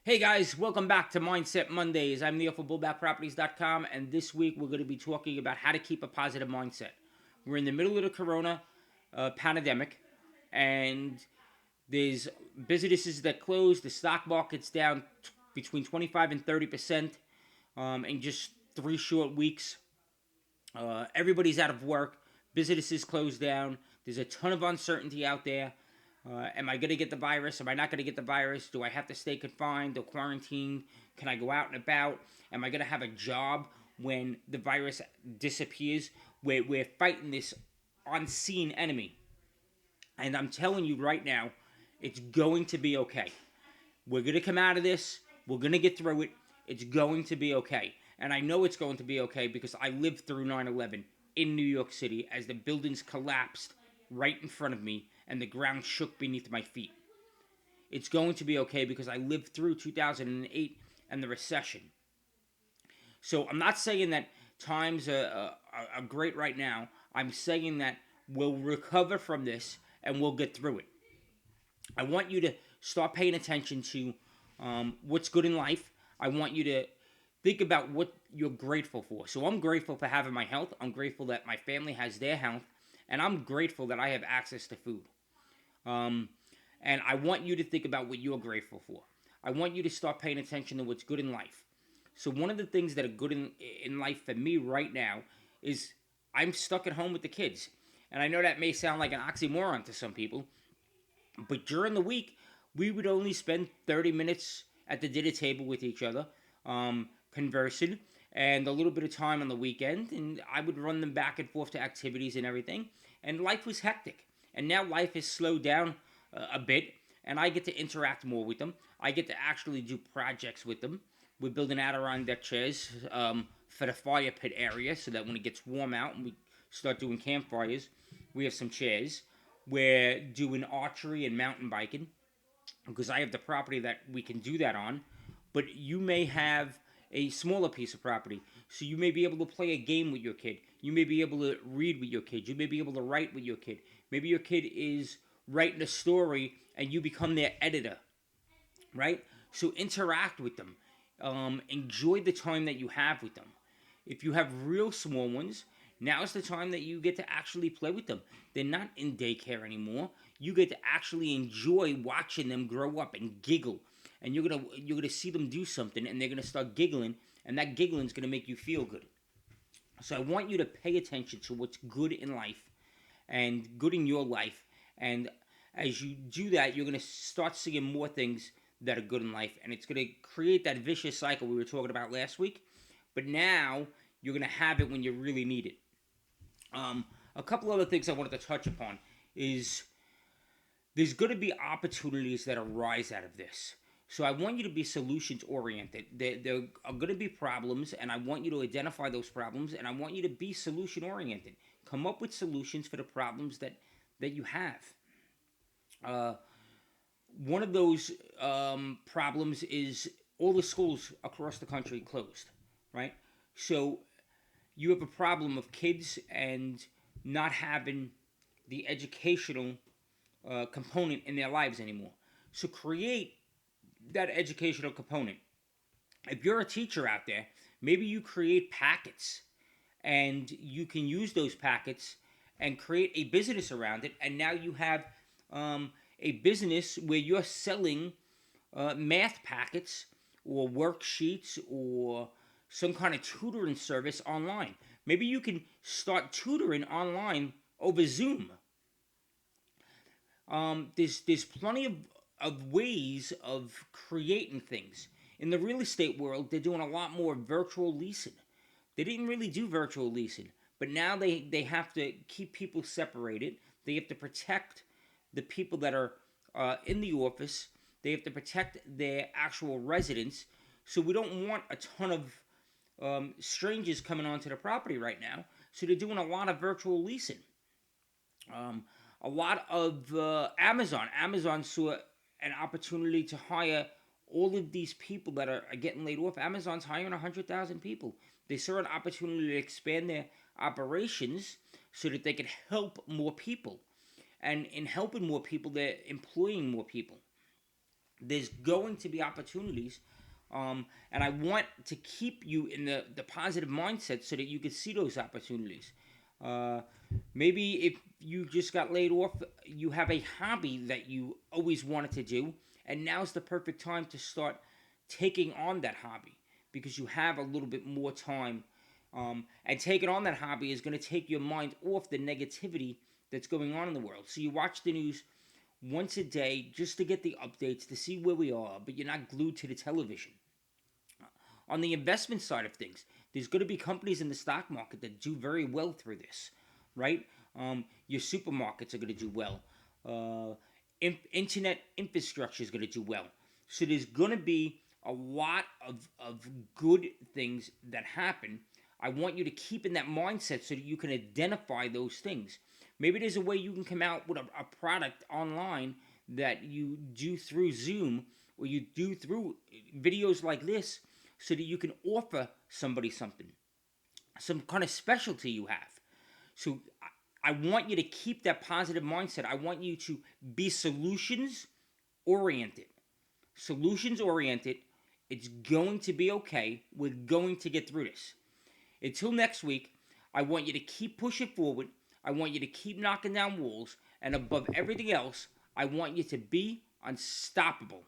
Hey guys, welcome back to Mindset Mondays. I'm Neil for BullbackProperties.com, and this week we're going to be talking about how to keep a positive mindset. We're in the middle of the corona pandemic, and there's businesses that close. The stock market's down between 25 and 30% in just 3 short weeks. Everybody's out of work. Businesses closed down. There's a ton of uncertainty out there. Am I going to get the virus? Am I not going to get the virus? Do I have to stay confined or quarantined? Can I go out and about? Am I going to have a job when the virus disappears? We're fighting this unseen enemy. And I'm telling you right now, it's going to be okay. We're going to come out of this. We're going to get through it. It's going to be okay. And I know it's going to be okay because I lived through 9/11 in New York City as the buildings collapsed right in front of me and the ground shook beneath my feet. It's going to be okay because I lived through 2008 and the recession. So I'm not saying that times are great right now. I'm saying that we'll recover from this and we'll get through it. I want you to start paying attention to what's good in life. I want you to think about what you're grateful for. So I'm grateful for having my health. I'm grateful that my family has their health. And I'm grateful that I have access to food. And I want you to think about what you're grateful for. I want you to start paying attention to what's good in life. So one of the things that are good in life for me right now is I'm stuck at home with the kids. And I know that may sound like an oxymoron to some people, but during the week, we would only spend 30 minutes at the dinner table with each other, conversing, and a little bit of time on the weekend. And I would run them back and forth to activities and everything. And life was hectic. And now life has slowed down a bit, and I get to interact more with them. I get to actually do projects with them. We're building Adirondack chairs for the fire pit area so that when it gets warm out and we start doing campfires, we have some chairs. We're doing archery and mountain biking because I have the property that we can do that on. But you may have a smaller piece of property, so you may be able to play a game with your kid. You may be able to read with your kid. You may be able to write with your kid. Maybe your kid is writing a story and you become their editor, right? So interact with them. Enjoy the time that you have with them. If you have real small ones, now's the time that you get to actually play with them. They're not in daycare anymore. You get to actually enjoy watching them grow up and giggle. And you're gonna see them do something and they're gonna start giggling, and that giggling is gonna make you feel good. So I want you to pay attention to what's good in life and good in your life. And as you do that, you're going to start seeing more things that are good in life. And it's going to create that vicious cycle we were talking about last week. But now you're going to have it when you really need it. A couple other things I wanted to touch upon is there's going to be opportunities that arise out of this. So I want you to be solutions oriented. There are going to be problems, and I want you to identify those problems, and I want you to be solution oriented. Come up with solutions for the problems that you have. One of those problems is all the schools across the country closed, right? So you have a problem of kids and not having the educational component in their lives anymore. So create that educational component. If you're a teacher out there, maybe you create packets and you can use those packets and create a business around it. And now you have a business where you're selling math packets or worksheets or some kind of tutoring service online. Maybe you can start tutoring online over Zoom. There's plenty of ways of creating things. In the real estate world, they're doing a lot more virtual leasing. They didn't really do virtual leasing, but now they have to keep people separated. They have to protect the people that are in the office. They have to protect their actual residents. So we don't want a ton of strangers coming onto the property right now. So they're doing a lot of virtual leasing. A lot of Amazon saw an opportunity to hire all of these people that are getting laid off. Amazon's hiring 100,000 people. They saw an opportunity to expand their operations so that they could help more people. And in helping more people, they're employing more people. There's going to be opportunities, and I want to keep you in the positive mindset so that you can see those opportunities. Uh, Maybe if you just got laid off, you have a hobby that you always wanted to do, and now's the perfect time to start taking on that hobby because you have a little bit more time. And taking on that hobby is going to take your mind off the negativity that's going on in the world. So you watch the news once a day just to get the updates to see where we are, but you're not glued to the television. On the investment side of things, there's going to be companies in the stock market that do very well through this, right? Your supermarkets are going to do well. Internet infrastructure is going to do well. So there's going to be a lot of good things that happen. I want you to keep in that mindset so that you can identify those things. Maybe there's a way you can come out with a product online that you do through Zoom or you do through videos like this so that you can offer somebody something, some kind of specialty you have. So I want you to keep that positive mindset. I want you to be solutions oriented. Solutions oriented. It's going to be okay. We're going to get through this. Until next week, I want you to keep pushing forward. I want you to keep knocking down walls. And above everything else, I want you to be unstoppable.